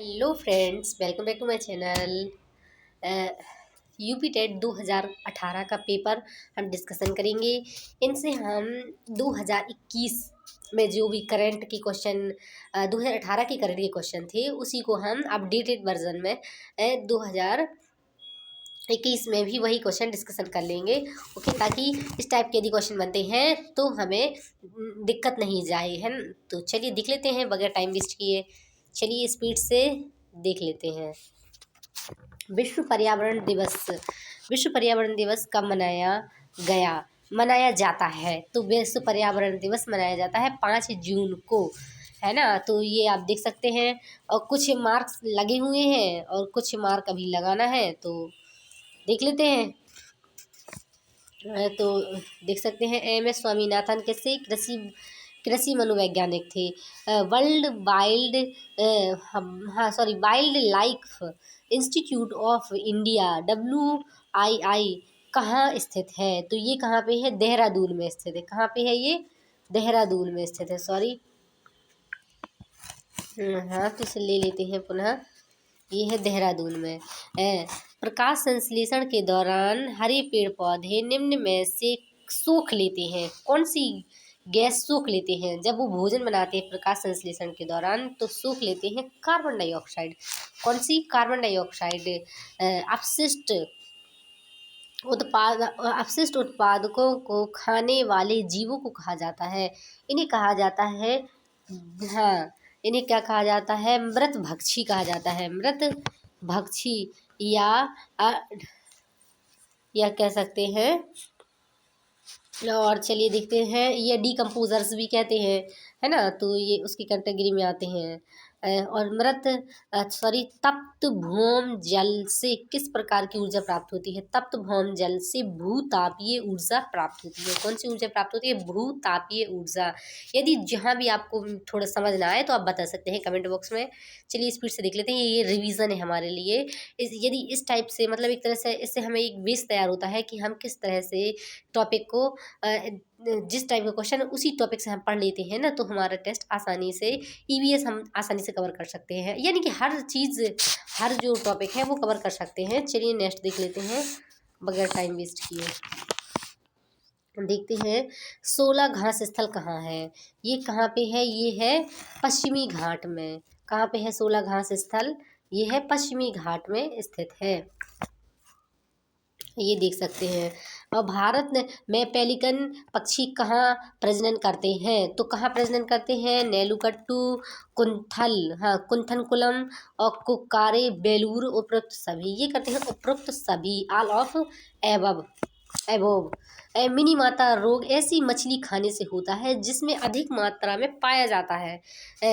Hello friends, welcome back to my channel. UP TET 2018 का paper हम discussion करेंगे। इनसे हम 2021 में जो भी करंट की क्वेश्चन 2018 के करंट के क्वेश्चन थे उसी को हम अपडेटेड वर्जन में 2021 में भी वही क्वेश्चन डिस्कशन कर लेंगे। ओके, ताकि इस टाइप के यदि क्वेश्चन बनते हैं तो हमें दिक्कत नहीं जाए, है न। तो चलिए देख लेते हैं बगैर टाइम वेस्ट किए। चलिए स्पीड से देख लेते हैं। विश्व पर्यावरण दिवस। विश्व पर्यावरण दिवस कब मनाया जाता है? तो विश्व पर्यावरण दिवस मनाया जाता है 5 जून को, है ना। तो ये आप देख सकते हैं और कुछ मार्क्स लगे हुए हैं और कुछ मार्क अभी लगाना है, तो देख लेते हैं। तो देख सकते हैं एम.एस. स्वामीनाथन कैसे कृषि मनोवैज्ञानिक थे। Wild life institute of India WII कहाँ स्थित है? तो ये कहाँ पे है? देहरादून में स्थित है। कहाँ पे है ये? देहरादून में स्थित है। सॉरी, हाँ, तो इसे ले लेते हैं पुनः। ये है देहरादून में। प्रकाश संश्लेषण के दौरान हरे पेड़ पौधे निम्न में से सोख लेते हैं। कौन सी गैस सोख लेते हैं जब वो भोजन बनाते हैं अपृकाश संश्लेषण के दौरान? तो सोख लेते हैं कार्बन डाइऑक्साइड। कौन सी? Carbon dioxide. अपशिष्ट उत्पादकों को खाने वाले जीवों को कहा जाता है। इन्हें कहा जाता है, हाँ, इन्हें क्या कहा जाता है? मृत भक्षी कहा जाता है। मृत भक्षी या कह सकते हैं। और चलिए देखते हैं, ये डीकम्पोजर्स भी कहते हैं, है ना। तो ये उसकी कैटेगरी में आते हैं। और तप्त भौम जल से किस प्रकार की ऊर्जा प्राप्त होती है? तप्त भौम जल से भूतापीय ऊर्जा प्राप्त होती है। कौन सी ऊर्जा प्राप्त होती है? भूतापीय ऊर्जा। यदि जहाँ भी आपको थोड़ा समझ ना आए तो आप बता सकते हैं कमेंट बॉक्स में। चलिए स्पीड से देख लेते हैं। ये रिवीजन है हमारे लिए। यदि इस टाइप से, मतलब एक तरह से इससे हमें एक बेस तैयार होता है कि हम किस तरह से टॉपिक को, जिस टाइप का क्वेश्चन उसी टॉपिक से हम पढ़ लेते हैं ना, तो हमारा टेस्ट आसानी से EVS हम आसानी से कवर कर सकते हैं। यानी कि हर चीज़, हर जो टॉपिक है वो कवर कर सकते हैं। चलिए नेक्स्ट देख लेते हैं बगैर टाइम वेस्ट किए। देखते हैं 16 घास स्थल कहाँ है? ये कहाँ पे है? ये है पश्चिमी घाट में। कहाँ पे है 16 घास स्थल? ये है पश्चिमी घाट में स्थित है। ये देख सकते हैं। और भारत में पेलिकन पक्षी कहाँ प्रजनन करते हैं? तो कहाँ प्रजनन करते हैं? नेलुकट्टू, कुंथल, हाँ, कुंथनकुलम और कुक्कारे बेलूर, उपरोक्त सभी। ये करते हैं उपरोक्त सभी, ऑल ऑफ एबव। मिनी माता रोग ऐसी मछली खाने से होता है जिसमें अधिक मात्रा में पाया जाता है।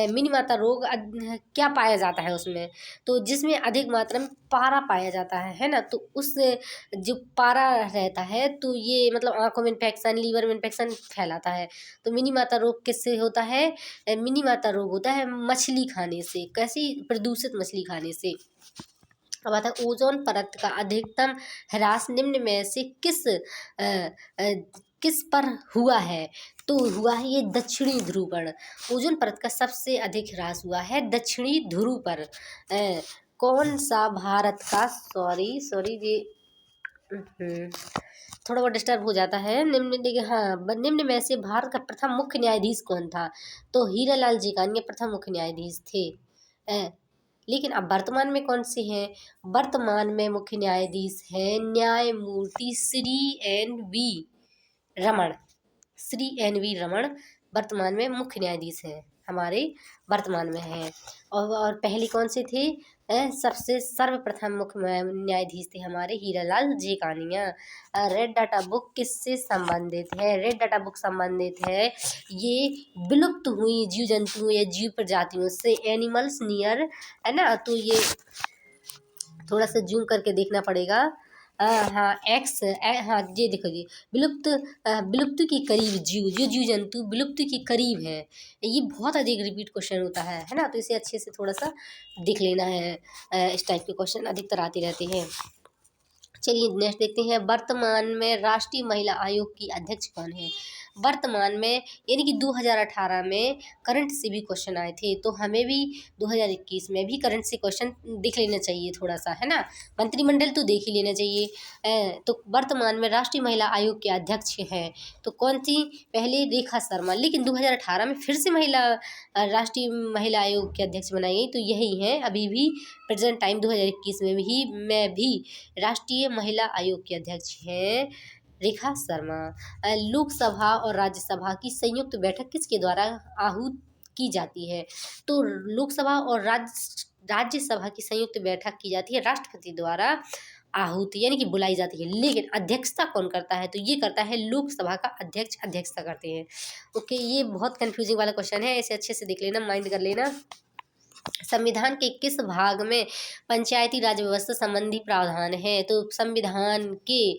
मिनी माता रोग क्या पाया जाता है उसमें? तो जिसमें अधिक मात्रा में पारा पाया जाता है ना। तो उस जो पारा रहता है तो ये मतलब आंखों में इन्फेक्शन, लीवर में इन्फेक्शन फैलाता है। तो मिनी माता रोग किससे होता है? मिनी माता रोग होता है मछली खाने से। कैसी? प्रदूषित मछली खाने से। अब आता है ओजोन परत का अधिकतम ह्रास निम्न में से किस पर हुआ है? तो हुआ है ये दक्षिणी ध्रुव पर। ओजोन परत का सबसे अधिक ह्रास हुआ है दक्षिणी ध्रुव पर। कौन सा भारत का, सॉरी जी, थोड़ा बहुत डिस्टर्ब हो जाता है। निम्न में से भारत का प्रथम मुख्य न्यायाधीश कौन था? तो हीरालाल जीकानी प्रथम मुख्य न्यायाधीश थे। लेकिन अब वर्तमान में कौन से हैं? वर्तमान में मुख्य न्यायाधीश हैं न्यायमूर्ति श्री एन वी रमण वर्तमान में मुख्य न्यायाधीश हैं, हमारे वर्तमान में हैं। और पहले कौन से थे? सबसे सर्वप्रथम मुख्य न्यायाधीश थे हमारे हीरालाल जीकानिया। रेड डाटा बुक किससे संबंधित है? रेड डाटा बुक संबंधित है ये विलुप्त हुई जीव जंतुओं या जीव प्रजातियों से, एनिमल्स नियर, है ना। तो ये थोड़ा सा जूम करके देखना पड़ेगा। हाँ, हाँ, ये देखो जी, विलुप्त के करीब जीव, जो जीव जंतु विलुप्त के करीब है। ये बहुत अधिक रिपीट क्वेश्चन होता है ना। तो इसे अच्छे से थोड़ा सा देख लेना है। इस टाइप के क्वेश्चन अधिकतर आते रहते हैं। चलिए नेक्स्ट देखते हैं। वर्तमान में राष्ट्रीय महिला आयोग की अध्यक्ष कौन है? वर्तमान में यानी कि 2018 में करंट से भी क्वेश्चन आए थे, तो हमें भी 2021 में भी करंट से क्वेश्चन देख लेना चाहिए थोड़ा सा, है ना। मंत्रिमंडल तो देख ही लेना चाहिए। तो वर्तमान में राष्ट्रीय महिला आयोग के अध्यक्ष हैं, तो कौन थी? पहले रेखा शर्मा, लेकिन 2018 में फिर से राष्ट्रीय महिला आयोग के अध्यक्ष बनाई गई, तो यही है अभी भी प्रेजेंट टाइम 2021 में भी राष्ट्रीय महिला आयोग के अध्यक्ष हैं रेखा शर्मा। लोकसभा और राज्यसभा की संयुक्त बैठक किसके द्वारा आहूत की जाती है? तो लोकसभा और राज्यसभा की संयुक्त बैठक की जाती है राष्ट्रपति द्वारा आहूति यानी कि बुलाई जाती है, लेकिन अध्यक्षता कौन करता है? तो ये करता है लोकसभा का अध्यक्ष, अध्यक्षता करते हैं। ओके, ये बहुत कंफ्यूजिंग वाला क्वेश्चन है, इसे अच्छे से देख लेना, माइंड कर लेना। संविधान के किस भाग में पंचायती राज व्यवस्था संबंधी प्रावधान है? तो संविधान के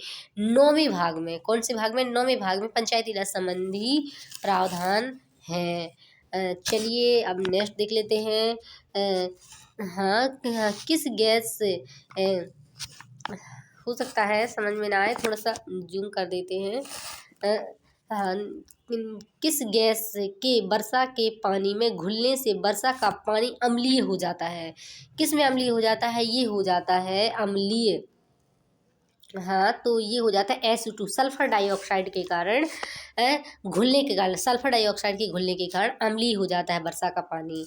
9वें भाग में, कौन से भाग में? 9वें भाग में पंचायती राज संबंधी प्रावधान है। चलिए अब नेक्स्ट देख लेते हैं। हाँ, किस गैस से हो सकता है समझ में ना आए, थोड़ा सा जूम कर देते हैं। हाँ, किस गैस के वर्षा के पानी में घुलने से वर्षा का पानी अम्लीय हो जाता है? किस में अम्लीय हो जाता है? ये हो जाता है अम्लीय। हाँ, तो ये हो जाता है SO2 सल्फर डाइऑक्साइड के कारण, घुलने के कारण, सल्फर डाइऑक्साइड के घुलने के कारण अम्लीय हो जाता है वर्षा का पानी।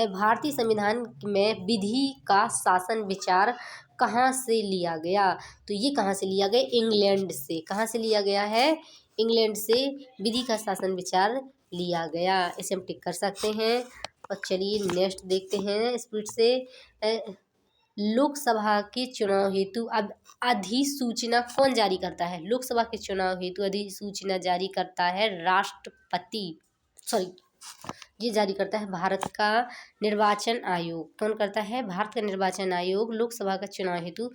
भारतीय संविधान में विधि का शासन विचार कहाँ से लिया गया? तो ये कहाँ से लिया गया? इंग्लैंड से। कहाँ से लिया गया है? इंग्लैंड से विधि का शासन विचार लिया गया, इसे हम टिक कर सकते हैं। और चलिए नेक्स्ट देखते हैं स्पीड से। लोकसभा के चुनाव हेतु अब अधिसूचना कौन जारी करता है? लोकसभा के चुनाव हेतु अधिसूचना जारी करता है राष्ट्रपति, सॉरी, ये जारी करता है भारत का निर्वाचन आयोग। कौन करता है? भारत का निर्वाचन आयोग लोकसभा का चुनाव हेतु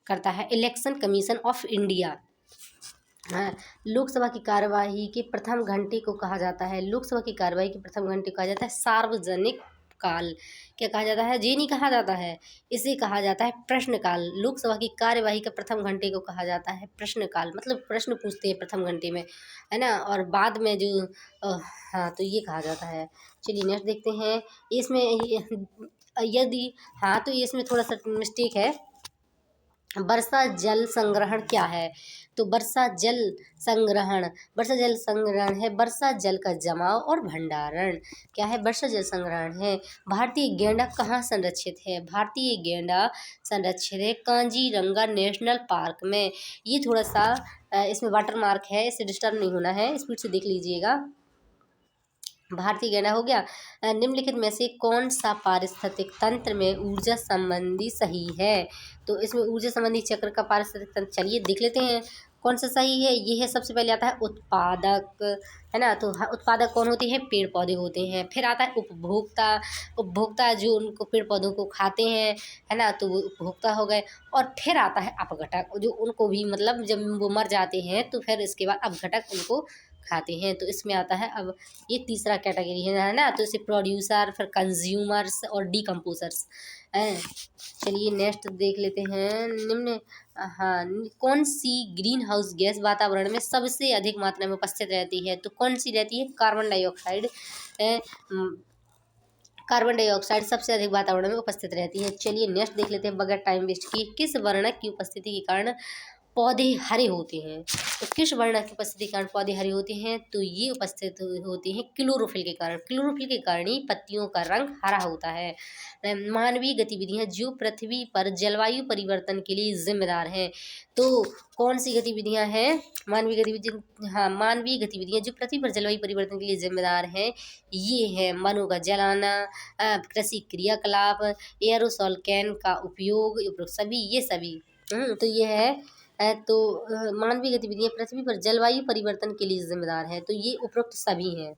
करता है इलेक्शन कमीशन ऑफ इंडिया। हाँ, लोकसभा की कार्यवाही के प्रथम घंटे को कहा जाता है, लोकसभा की कार्यवाही के प्रथम घंटे को कहा जाता है सार्वजनिक काल। क्या कहा जाता है? ये नहीं कहा जाता है, इसे कहा जाता है प्रश्नकाल। लोकसभा की कार्यवाही का प्रथम घंटे को कहा जाता है प्रश्नकाल, मतलब प्रश्न पूछते हैं प्रथम घंटे में, है ना, और बाद में जो हाँ, तो ये कहा जाता है। चलिए नेक्स्ट देखते हैं। इसमें यदि हाँ, तो इसमें थोड़ा सा मिस्टेक है। वर्षा जल संग्रहण क्या है? तो वर्षा जल संग्रहण है वर्षा जल का जमाव और भंडारण। क्या है? वर्षा जल संग्रहण है। भारतीय गैंडा कहाँ संरक्षित है? भारतीय गैंडा संरक्षित है कांजीरंगा नेशनल पार्क में। ये थोड़ा सा इसमें वाटर मार्क है, इसे डिस्टर्ब नहीं होना है, स्पीड से देख लीजिएगा। भारतीय गैंडा हो गया। निम्नलिखित में से कौन सा पारिस्थितिक तंत्र में ऊर्जा संबंधी सही है? तो इसमें ऊर्जा संबंधी चक्र का पारिस्थितिक तंत्र, चलिए देख लेते हैं कौन सा सही है। ये है, सबसे पहले आता है उत्पादक, है ना, तो उत्पादक कौन होते हैं? पेड़ पौधे होते हैं। फिर आता है उपभोक्ता जो उनको पेड़ पौधों को खाते हैं, है ना, तो वो उपभोक्ता हो गए। और फिर आता है अपघटक, जो उनको भी मतलब जब वो मर जाते हैं तो फिर इसके बाद अपघटक उनको खाते हैं। तो इसमें आता है, अब ये तीसरा कैटेगरी है ना, तो इसे प्रोड्यूसर, फिर कंज्यूमर्स और डिकम्पोजर्स हैं। चलिए नेक्स्ट देख लेते हैं। निम्न हाँ, कौन सी ग्रीन हाउस गैस वातावरण में सबसे अधिक मात्रा में उपस्थित रहती है? तो कौन सी रहती है? Carbon dioxide. कार्बन डाइऑक्साइड सबसे अधिक वातावरण में उपस्थित रहती है। चलिए नेक्स्ट देख लेते हैं बगैर टाइम वेस्ट किए। किस वर्णक की उपस्थिति के कारण पौधे हरे होते हैं? तो किस वर्णक की उपस्थिति के कारण पौधे हरे होते हैं? तो ये उपस्थित होते हैं क्लोरोफिल के कारण। क्लोरोफिल के कारण ही पत्तियों का रंग हरा होता है। मानवीय गतिविधियां जो पृथ्वी पर जलवायु परिवर्तन के लिए जिम्मेदार हैं। तो कौन सी गतिविधियां हैं? मानवीय गतिविधियां, हाँ, मानवीय गतिविधियां जो पृथ्वी पर जलवायु परिवर्तन के लिए जिम्मेदार हैं, ये है वनों का जलाना, कृषि क्रियाकलाप, एयरोसॉल कैन का उपयोग, उपरोक्त सभी, ये सभी। तो ये है तो मानवीय गतिविधियां पृथ्वी पर जलवायु परिवर्तन के लिए जिम्मेदार है, तो ये उपरोक्त सभी हैं।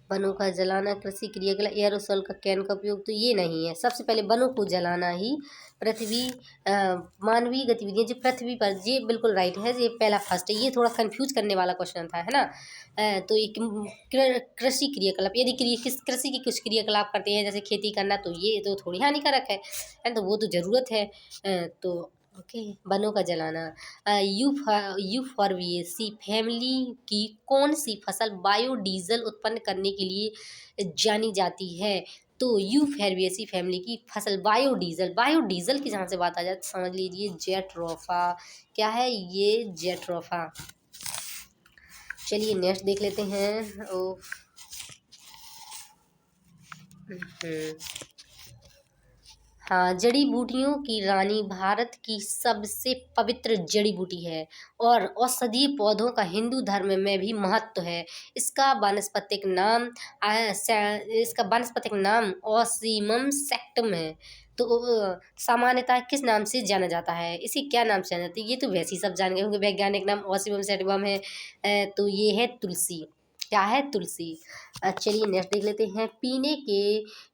वनों का जलाना, कृषि क्रियाकलाप, एयरोसॉल का कैन का उपयोग, तो ये नहीं है। सबसे पहले वनों को जलाना ही पृथ्वी मानवीय गतिविधियां जो पृथ्वी पर, ये बिल्कुल राइट है, ये पहला फर्स्ट है। ये थोड़ा कंफ्यूज करने वाला क्वेश्चन था, है ना। तो एक कृषि क्रियाकलाप, यदि कृषि की कुछ क्रियाकलाप करते हैं जैसे खेती करना, तो ये तो थोड़ी हानिकारक है, तो वो तो ज़रूरत है। तो ओके, वनों का जलाना। यूफॉर्बिएसी फैमिली की कौन सी फसल बायोडीजल उत्पन्न करने के लिए जानी जाती है? तो यूफॉर्बिएसी फैमिली की फसल बायोडीजल, बायोडीजल की जहाँ से बात आ जाए तो समझ लीजिए जेट्रोफा। क्या है ये? जेट्रोफा। चलिए नेक्स्ट देख लेते हैं। ओ हाँ, जड़ी बूटियों की रानी भारत की सबसे पवित्र जड़ी बूटी है और औषधीय पौधों का हिंदू धर्म में भी महत्व है। इसका वानस्पतिक नाम इसका वानस्पतिक नाम ऑसीमम सेक्टम है। तो सामान्यतः किस नाम से जाना जाता है? इसे क्या नाम से जाना जाता है? ये तो वैसे ही सब जान गए होंगे, वैज्ञानिक नाम ऑसीमम सेक्टम है। तो ये है तुलसी। क्या है? तुलसी। चलिए नेक्स्ट देख लेते हैं। पीने के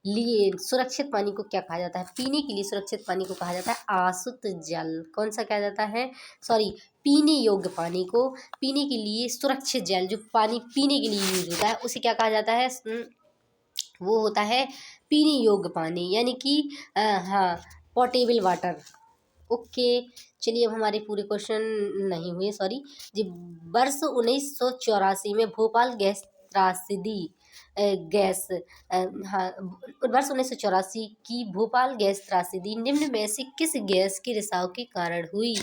लिए सुरक्षित पानी को क्या कहा जाता है? पीने के लिए सुरक्षित पानी को कहा जाता है आसुत जल। कौन सा कहा जाता है? सॉरी, पीने योग्य पानी को, पीने के लिए सुरक्षित जल, जो पानी पीने के लिए यूज होता है उसे क्या कहा जाता है? वो होता है पीने योग्य पानी, यानी कि हाँ, पोर्टेबल वाटर। ओके। चलिए अब हमारे पूरे क्वेश्चन नहीं हुए, सॉरी जी। वर्ष 1984 में भोपाल गैस त्रासदी गैस हाँ, वर्ष 1984 की भोपाल गैस त्रासदी निम्न में से किस गैस के रिसाव के कारण हुई?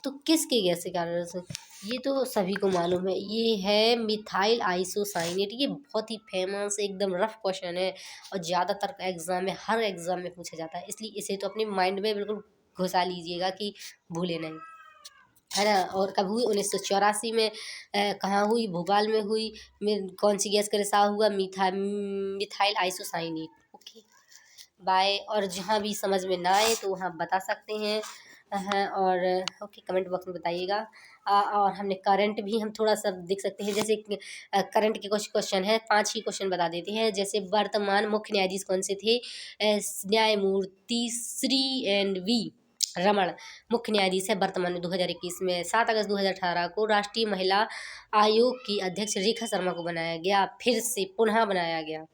तो किसके गैस के कारण से? ये तो सभी को मालूम है, ये है मिथाइल आइसोसाइनेट। ये बहुत ही फेमस एकदम रफ क्वेश्चन है और ज़्यादातर एग्जाम में, हर एग्जाम में पूछा जाता है, इसलिए इसे तो अपने माइंड में बिल्कुल घुसा लीजिएगा कि भूले नहीं, है ना। और कब हुई? 1984 में। कहाँ हुई? भोपाल में हुई। कौन सी गैस का रिसाव हुआ? Methyl isocyanate. Okay, bye. और जहाँ भी समझ में ना आए तो वहाँ बता सकते हैं। हाँ, और ओके, कमेंट बॉक्स में बताइएगा। और हमने करंट भी हम थोड़ा सा देख सकते हैं, जैसे करंट के कुछ क्वेश्चन है, 5 ही क्वेश्चन बता देते हैं। जैसे वर्तमान मुख्य न्यायाधीश कौन से थे? न्यायमूर्ति श्री एन वी रमण मुख्य न्यायाधीश है वर्तमान में 2021 में। 7 अगस्त 2018 को राष्ट्रीय महिला आयोग की अध्यक्ष रेखा शर्मा को बनाया गया, फिर से पुनः बनाया गया।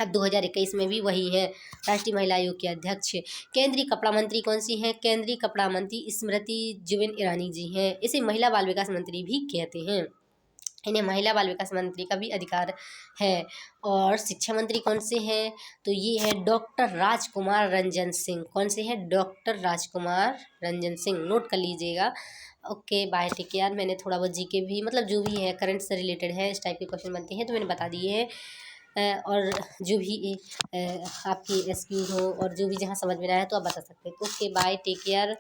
अब 2021 में भी वही है राष्ट्रीय महिला आयोग के अध्यक्ष। केंद्रीय कपड़ा मंत्री कौन सी हैं? केंद्रीय कपड़ा मंत्री स्मृति जुबिन ईरानी जी हैं। इसे महिला बाल विकास मंत्री भी कहते हैं। इन्हें महिला बाल विकास मंत्री का भी अधिकार है। और शिक्षा मंत्री कौन से हैं? तो ये है डॉक्टर राजकुमार रंजन सिंह। कौन से हैं? डॉक्टर राजकुमार रंजन सिंह। नोट कर लीजिएगा। Okay, bye, take care. मैंने थोड़ा बहुत जीके भी, मतलब जो भी है करंट से रिलेटेड है, इस टाइप के क्वेश्चन बनते हैं तो मैंने बता दिए हैं। और जो भी आपकी एक्सक्यूज़ हो और जो भी जहाँ समझ में ना आए तो आप बता सकते हैं। Okay, bye, take care.